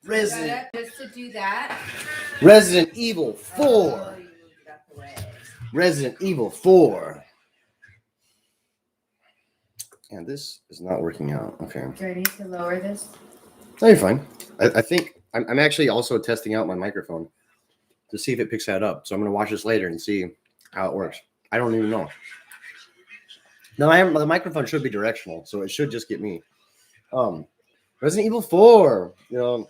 Just to do that. Resident Evil 4. Oh, you moved it out the way. Resident Evil 4. And this is not working out. Okay. Do I need to lower this? No, you're fine. I think I'm actually also testing out my microphone to see if it picks that up. So I'm going to watch this later and see how it works. I don't even know. No, the microphone should be directional, so it should just get me. Resident Evil 4. You know,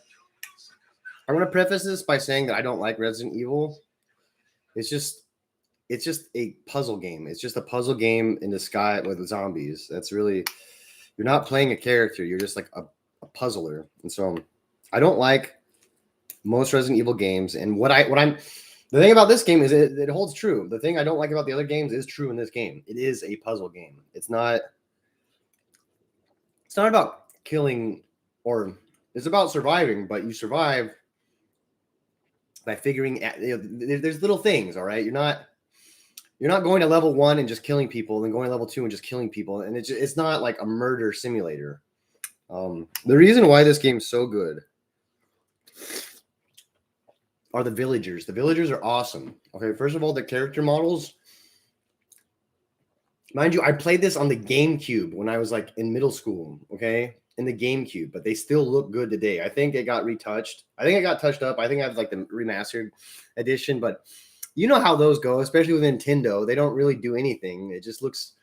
I'm going to preface this by saying that I don't like Resident Evil. It's just a puzzle game. It's just a puzzle game in the sky with zombies. That's really, you're not playing a character. You're just like a puzzler. And so I don't like most Resident Evil games. And the thing about this game is it holds true. The thing I don't like about the other games is true in this game. It is a puzzle game. It's not about killing, or it's about surviving, but you survive by figuring out, there's little things, all right? You're not going to level 1 and just killing people, and then going to level 2 and just killing people. And it's not like a murder simulator. The reason why this game's so good are the villagers. The villagers are awesome. Okay, first of all, the character models. Mind you, I played this on the GameCube when I was like in middle school, okay? In the GameCube, but they still look good today. I think it got retouched. I think it got touched up. I think I have like the remastered edition, but you know how those go, especially with Nintendo. They don't really do anything. It just looks,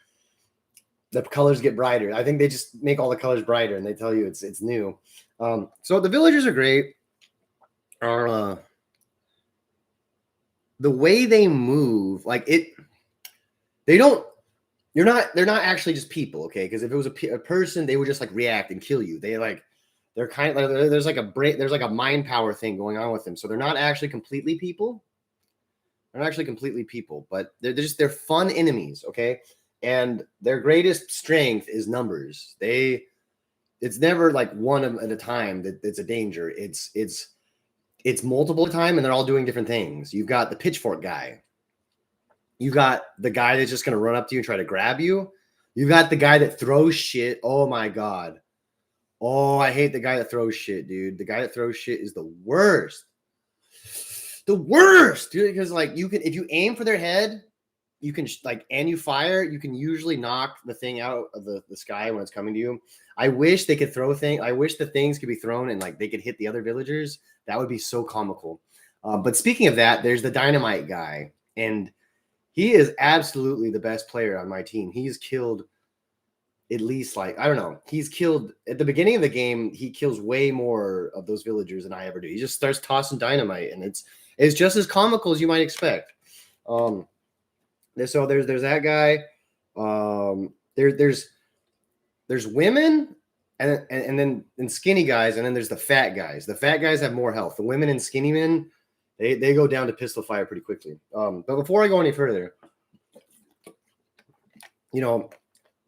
the colors get brighter. I think they just make all the colors brighter and they tell you it's new. So the villagers are great. The way they move, like they're not actually just people, okay? Because if it was a person, they would just like react and kill you. They're kind of like, there's like a mind power thing going on with them. So they're not actually completely people. They're not actually completely people, but they're fun enemies, okay? And their greatest strength is numbers. It's never like one at a time that's a danger. It's multiple at a time, and they're all doing different things. You've got the pitchfork guy. You got the guy that's just going to run up to you and try to grab you. You got the guy that throws shit. Oh my God. Oh, I hate the guy that throws shit, dude. The guy that throws shit is the worst. The worst, dude, because like if you aim for their head, you can and you fire, you can usually knock the thing out of the sky when it's coming to you. I wish they could throw things. I wish the things could be thrown and like they could hit the other villagers. That would be so comical. But speaking of that, there's the dynamite guy, and he is absolutely the best player on my team. He's killed at least he's killed at the beginning of the game. He kills way more of those villagers than I ever do. He just starts tossing dynamite, and it's just as comical as you might expect. So there's that guy. There's women and then skinny guys, and then there's the fat guys. The fat guys have more health. The women and skinny men, they go down to pistol fire pretty quickly. But before I go any further,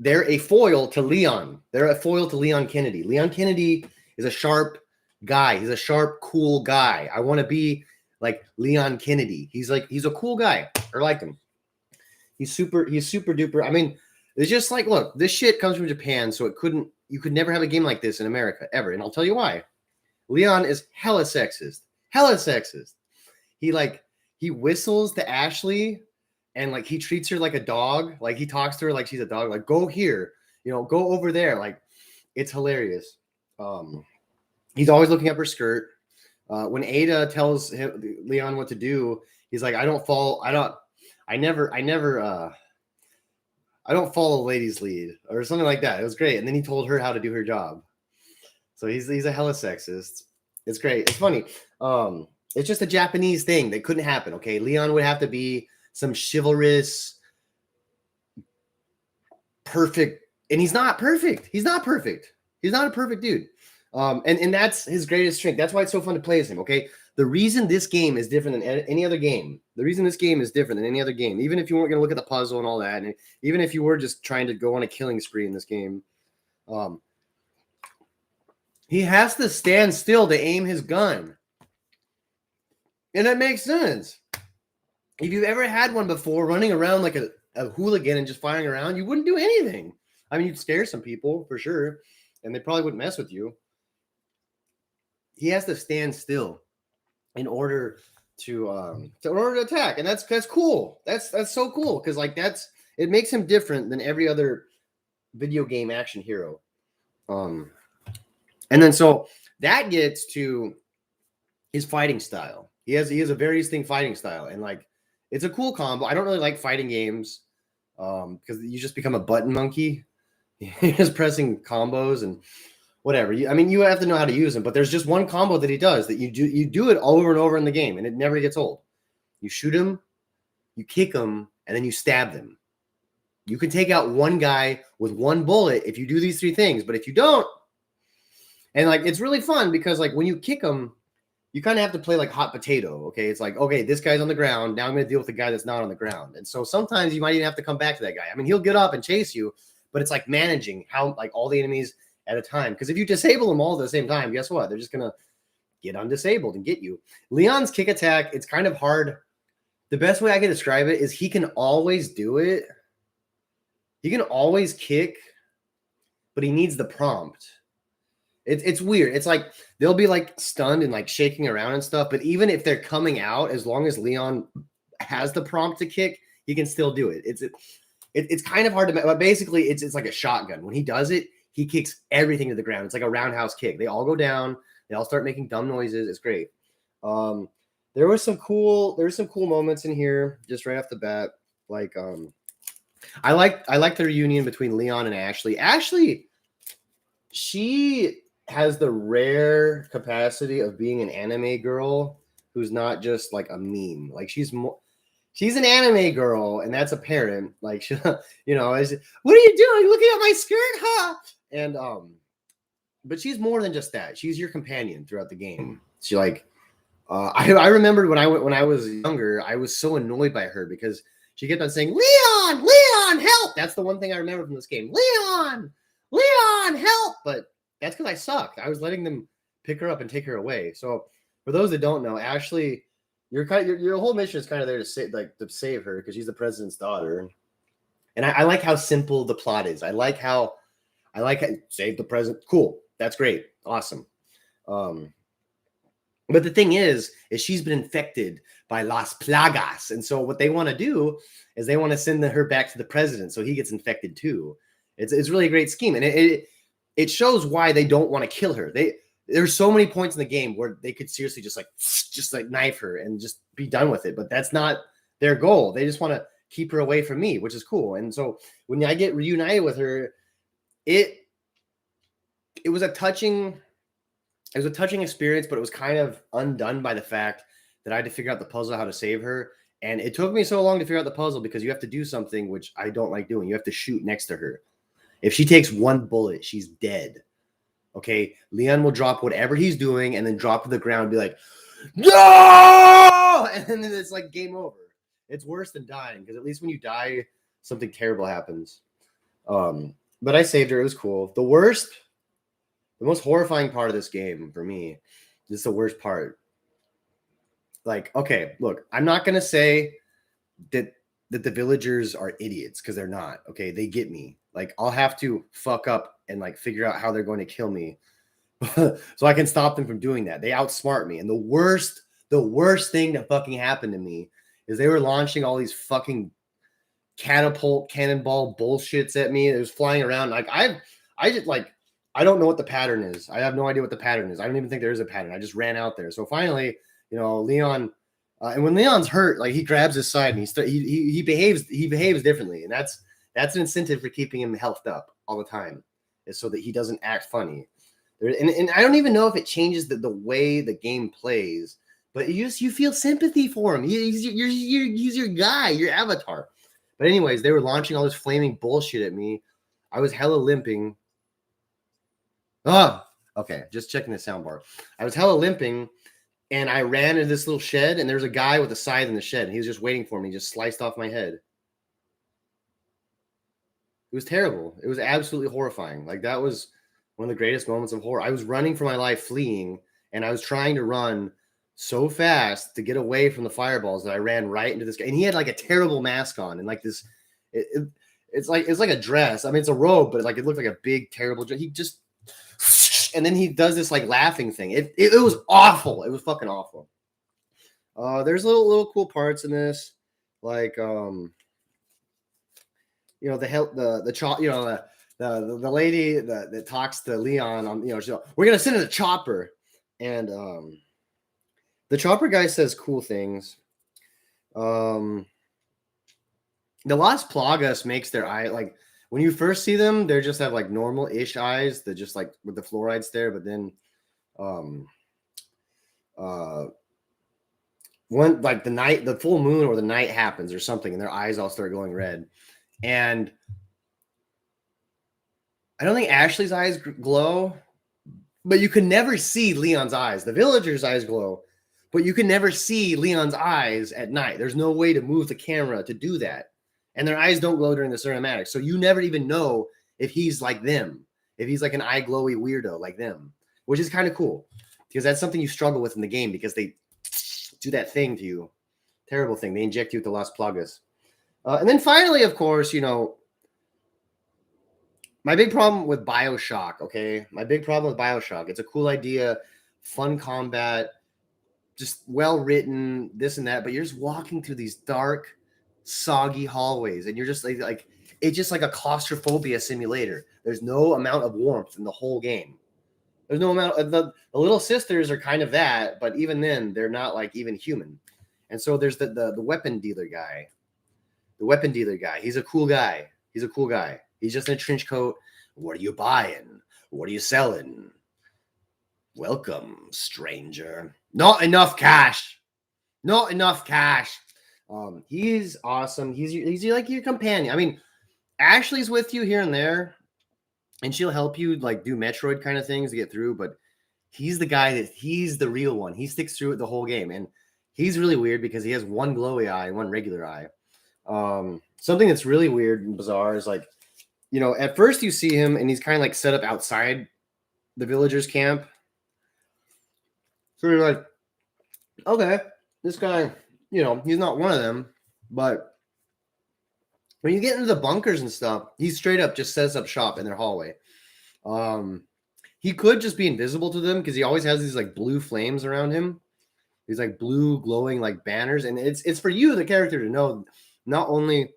they're a foil to Leon. They're a foil to Leon Kennedy. Leon Kennedy is a sharp guy. He's a sharp, cool guy. I want to be like Leon Kennedy. He's a cool guy. I like him. He's super duper. I mean, it's just like, look, this shit comes from Japan, so you could never have a game like this in America ever. And I'll tell you why. Leon is hella sexist. Hella sexist. He whistles to Ashley and like he treats her like a dog. Like he talks to her like she's a dog. Like, go here, go over there. Like, it's hilarious. He's always looking up her skirt. When Ada tells Leon what to do, he's like, I don't follow ladies' lead or something like that. It was great. And then he told her how to do her job. So he's a hella sexist. It's great. It's funny. It's just a Japanese thing that couldn't happen. Okay. Leon would have to be some chivalrous, perfect. And he's not perfect. He's not perfect. He's not a perfect dude. And that's his greatest strength. That's why it's so fun to play as him. Okay. The reason this game is different than any other game, even if you weren't going to look at the puzzle and all that, and even if you were just trying to go on a killing spree in this game, he has to stand still to aim his gun. And that makes sense. If you've ever had one before running around like a hooligan and just firing around, you wouldn't do anything. I mean, you'd scare some people for sure, and they probably wouldn't mess with you. he has to stand still in order to attack, and that's cool. That's so cool because like it makes him different than every other video game action hero. And then so that gets to his fighting style. He has a very distinct fighting style, and like it's a cool combo. I don't really like fighting games because you just become a button monkey. You're just pressing combos and whatever. I mean, you have to know how to use them, but there's just one combo that he does that you do it over and over in the game, and it never gets old. You shoot him, you kick him, and then you stab them. You can take out one guy with one bullet if you do these three things, but if you don't, and like it's really fun because like when you kick him, you kind of have to play like hot potato. Okay, it's like, okay, this guy's on the ground. Now I'm going to deal with the guy that's not on the ground, and so sometimes you might even have to come back to that guy. I mean, he'll get up and chase you, but it's like managing how like all the enemies at a time. Because if you disable them all at the same time, guess what? They're just gonna get undisabled and get you. Leon's kick attack, it's kind of hard. The best way I can describe it is he can always do it. He can always kick, but he needs the prompt. It's weird. It's like they'll be like stunned and like shaking around and stuff. But even if they're coming out, as long as Leon has the prompt to kick, he can still do it. It's kind of hard to, but basically it's like a shotgun. When he does it, he kicks everything to the ground. It's like a roundhouse kick. They all go down. They all start making dumb noises. It's great. There were some cool moments in here just right off the bat. Like I like the reunion between Leon and Ashley. Ashley, she has the rare capacity of being an anime girl who's not just like a meme. Like she's an anime girl, and that's apparent. Like she, what are you doing? Looking at my skirt, huh? And but she's more than just that. She's your companion throughout the game. She like I remembered when I was younger, I was so annoyed by her because she kept on saying, Leon, help. That's the one thing I remember from this game. Leon, help. But that's because I sucked. I was letting them pick her up and take her away. So for those that don't know, Ashley, your whole mission is kind of there to save her because she's the president's daughter. And I like how simple the plot is. I like how save the president. Cool. That's great. Awesome. But the thing is she's been infected by Las Plagas. And so what they want to do is they want to send her back to the president so he gets infected too. It's really a great scheme. And it shows why they don't want to kill her. There's so many points in the game where they could seriously just like knife her and just be done with it. But that's not their goal. They just want to keep her away from me, which is cool. And so when I get reunited with her, it was a touching experience, but it was kind of undone by the fact that I had to figure out the puzzle how to save her. And it took me so long to figure out the puzzle because you have to do something which I don't like doing. You have to shoot next to her. If she takes one bullet, she's dead. Okay, Leon will drop whatever he's doing and then drop to the ground and be like, no! And then it's like game over. It's worse than dying because at least when you die, something terrible happens. But I saved her. It was cool. The most horrifying part of this game for me is the worst part. Like, okay, look, I'm not going to say that the villagers are idiots because they're not. Okay, they get me. Like, I'll have to fuck up and like figure out how they're going to kill me so I can stop them from doing that. They outsmart me. And the worst thing that fucking happened to me is they were launching all these fucking catapult cannonball bullshits at me. It was flying around. Like I just like, I don't know what the pattern is. I have no idea what the pattern is. I don't even think there is a pattern. I just ran out there. So finally, Leon, and when Leon's hurt, like he grabs his side and he behaves differently. And that's an incentive for keeping him healthed up all the time, is so that he doesn't act funny. And I don't even know if it changes the way the game plays, but you feel sympathy for him. He's your guy, your avatar. But anyways, they were launching all this flaming bullshit at me. I was hella limping. Oh, okay. Just checking the soundbar. I was hella limping, and I ran into this little shed, and there was a guy with a scythe in the shed, and he was just waiting for me. He just sliced off my head. It was terrible. It was absolutely horrifying. Like, that was one of the greatest moments of horror. I was running for my life, fleeing, and I was trying to run so fast to get away from the fireballs that I ran right into this guy. And he had like a terrible mask on and like this. It's like a dress. I mean, it's a robe, but like it looked like a big, terrible dress. He just and then he does this like laughing thing. It was awful. It was fucking awful. There's little cool parts in this, like you know, the lady that talks to Leon on, you know, she's like, we're gonna send in a chopper, and the chopper guy says cool things. The Las Plagas makes their eye, like when you first see them, they just have like normal-ish eyes that just like with the fluoride stare, but then when like the full moon or the night happens or something, and their eyes all start going red. And I don't think Ashley's eyes glow, but you can never see Leon's eyes. The villagers' eyes glow, but you can never see Leon's eyes at night. There's no way to move the camera to do that. And their eyes don't glow during the cinematics. So you never even know if he's like them, if he's like an eye glowy weirdo like them, which is kind of cool because that's something you struggle with in the game because they do that thing to you. Terrible thing. They inject you with the Las Plagas. And then finally, of course, you know, my big problem with BioShock, okay? My big problem with BioShock. It's a cool idea, fun combat, just well written, this and that, but you're just walking through these dark, soggy hallways, and you're just like it's just like a claustrophobia simulator. There's no amount of warmth in the whole game. There's no amount of the little sisters are kind of that, but even then, they're not like even human. And so there's the weapon dealer guy. The weapon dealer guy. He's a cool guy. He's just in a trench coat. What are you buying? What are you selling? Welcome, stranger. Not enough cash. Not enough cash. He's awesome. He's like your companion. I mean, Ashley's with you here and there, and she'll help you like do Metroid kind of things to get through. But he's the guy he's the real one. He sticks through it the whole game, and he's really weird because he has one glowy eye and one regular eye. Something that's really weird and bizarre is like, you know, at first you see him and he's kind of like set up outside the villagers' camp. So you're like, okay, this guy, you know, he's not one of them. But when you get into the bunkers and stuff, he straight up just sets up shop in their hallway. He could just be invisible to them because he always has these like blue flames around him. These like blue glowing like banners. And it's for you, the character, to know not only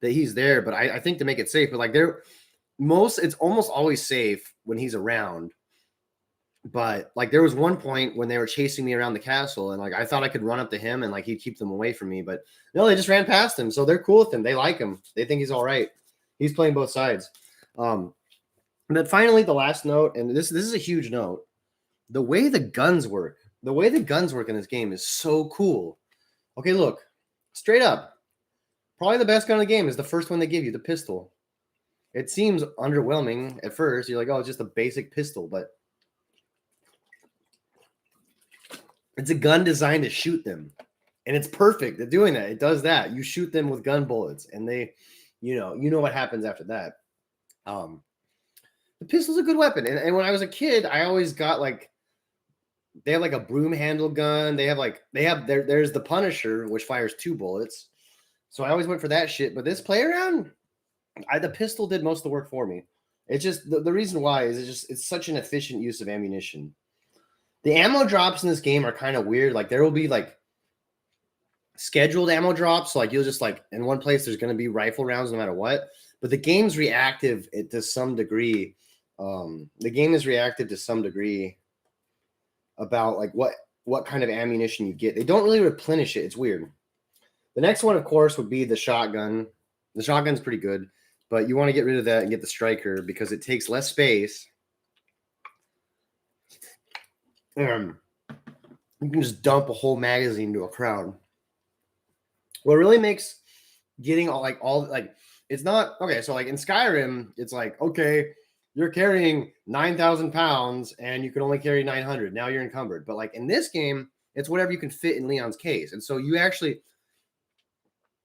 that he's there, but I think to make it safe, but like it's almost always safe when he's around. But like there was one point when they were chasing me around the castle, and like I thought I could run up to him and like he'd keep them away from me, but no, they just ran past him. So they're cool with him. They like him. They think he's all right. He's playing both sides. And then finally, the last note, and this is a huge note. The way the guns work in this game is so cool. Okay, look, straight up. Probably the best gun in the game is the first one they give you, the pistol. It seems underwhelming at first. You're like, oh, it's just a basic pistol, but it's a gun designed to shoot them. And it's perfect at doing that. It does that. You shoot them with gun bullets, and they, you know what happens after that. The pistol's a good weapon. And when I was a kid, I always got like, they have like a broom handle gun. There's the Punisher, which fires 2 bullets. So I always went for that shit. But this play around, the pistol did most of the work for me. It's just the reason why is it's such an efficient use of ammunition. The ammo drops in this game are kind of weird. Like there will be like scheduled ammo drops. So like you'll just like in one place there's going to be rifle rounds no matter what. But the game's reactive to some degree. The game is reactive to some degree about like what kind of ammunition you get. They don't really replenish it. It's weird. The next one, of course, would be the shotgun. The shotgun's pretty good, but you want to get rid of that and get the striker because it takes less space. You can just dump a whole magazine to a crowd. What really makes getting all it's not okay. So like in Skyrim, it's like, okay, you're carrying 9,000 pounds and you can only carry 900. Now you're encumbered. But like in this game, it's whatever you can fit in Leon's case. And so you actually,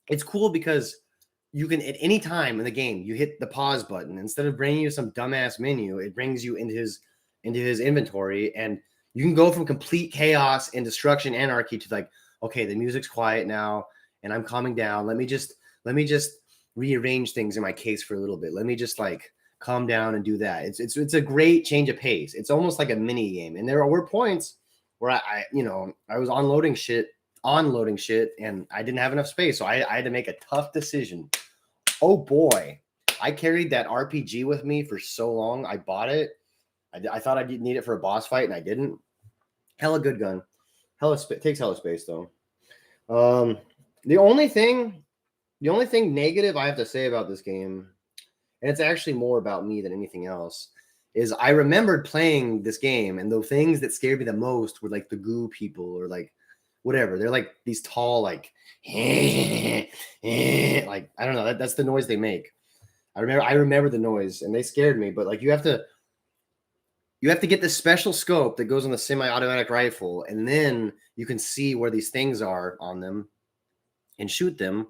it's cool because you can at any time in the game, you hit the pause button. Instead of bringing you some dumbass menu, it brings you into his inventory, and you can go from complete chaos and destruction, anarchy to like, okay, the music's quiet now and I'm calming down. Let me just rearrange things in my case for a little bit. Let me just like calm down and do that. It's a great change of pace. It's almost like a mini game. And there were points where I was unloading shit, and I didn't have enough space. So I had to make a tough decision. Oh boy. I carried that RPG with me for so long. I bought it. I thought I didn't need it for a boss fight, and I didn't. Hella good gun. Takes hella space though. The only thing negative I have to say about this game, and it's actually more about me than anything else, is I remembered playing this game, and the things that scared me the most were like the goo people or like whatever. They're like these tall, like, like I don't know. That's the noise they make. I remember the noise, and they scared me. But like you have to get this special scope that goes on the semi-automatic rifle, and then you can see where these things are on them and shoot them.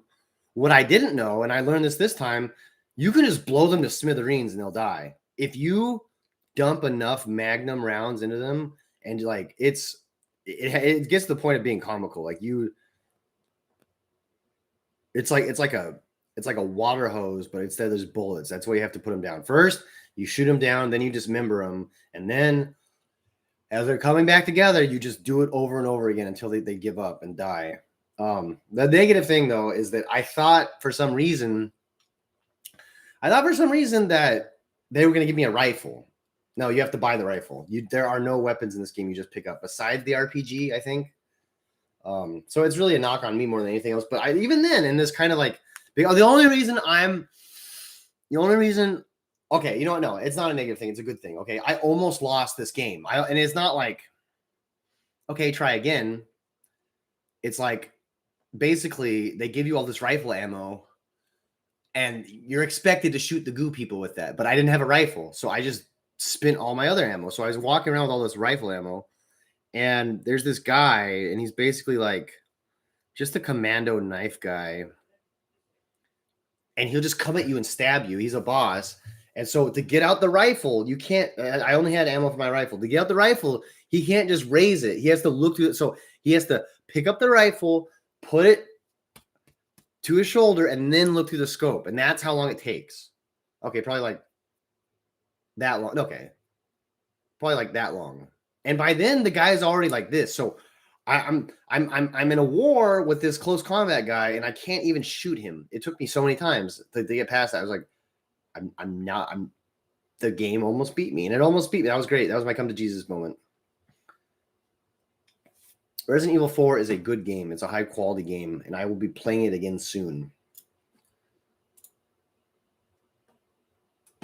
What I didn't know, and I learned this time, you can just blow them to smithereens and they'll die. If you dump enough Magnum rounds into them, and like it gets to the point of being comical. Like it's like a water hose, but instead there's bullets. That's why you have to put them down. First, you shoot them down, then you dismember them, and then as they're coming back together, you just do it over and over again until they give up and die. The negative thing though is that I thought for some reason that they were going to give me a rifle. No, you have to buy the rifle. There are no weapons in this game you just pick up besides the RPG, I think. So it's really a knock on me more than anything else. But even then, in this kind of like, the only reason, okay, you know what? No, it's not a negative thing. It's a good thing. Okay. I almost lost this game. And it's not like, okay, try again. It's like, basically they give you all this rifle ammo and you're expected to shoot the goo people with that. But I didn't have a rifle. So I just spent all my other ammo. So I was walking around with all this rifle ammo, and there's this guy, and he's basically like just a commando knife guy. And he'll just come at you and stab you. He's a boss. And so to get out the rifle, you can't, I only had ammo for my rifle. To get out the rifle, he can't just raise it. He has to look through it. So he has to pick up the rifle, put it to his shoulder, and then look through the scope. And that's how long it takes. Okay, probably like that long. Okay. Probably like that long. And by then the guy's already like this. So I'm in a war with this close combat guy, and I can't even shoot him. It took me so many times to get past that. I was like, the game almost beat me, and it almost beat me. That was great. That was my come to Jesus moment. Resident Evil 4 is a good game. It's a high quality game, and I will be playing it again soon.